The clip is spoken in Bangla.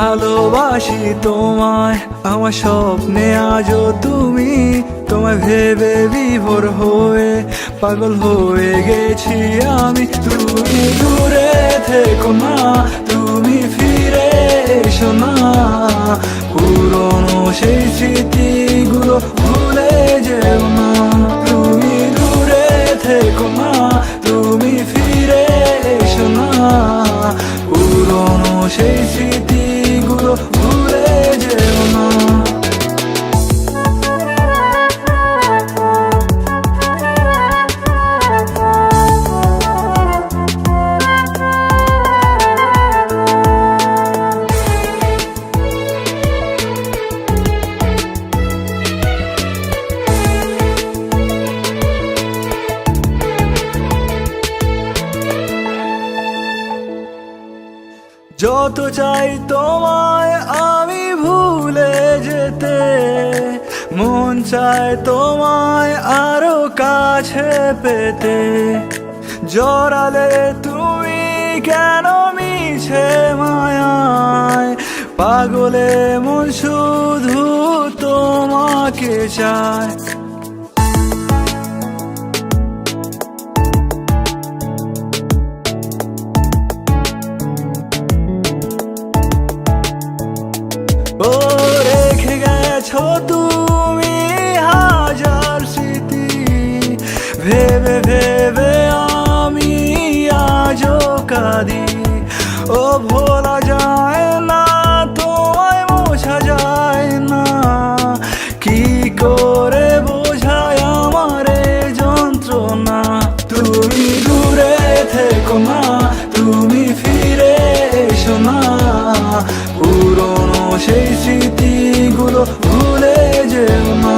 ভালোবাসি তোমায়, আমার স্বপ্নে আজও তুমি। তোমায় ভেবে বিভোর হয়ে পাগল হয়ে গেছি আমি। তুমি দূরে থেকো না, তুমি ফিরে এসো না, পুরনো সেই স্মৃতিগুলো ভুলে যেও না। তুমি দূরে থেকো না, তুমি ফিরে এসো না, পুরনো সেই স্মৃতিগুলো ভুলে যেও না। যত চাই তোমায় আমি ভুলে যেতে, মন চায় তোমায় আরো কাছে পেতে। জড়ালে তুমি কেন মিছে মায়ায়, পাগলে মন শুধু তোমাকে চায়। ও রেখে গেছো তুমি হাজার স্মৃতি, ভেবে ভেবে আমি আজও কাঁদি। ও ভোলা যায় না, তোমায় মোছা যায় না, কি করে বোঝায় আমার এই যন্ত্রণা। তুমি দূরে থেকো না, তুমি ফিরে এসো না, পুরনো সেই স্মৃতিগুলো ভুলে যেও না।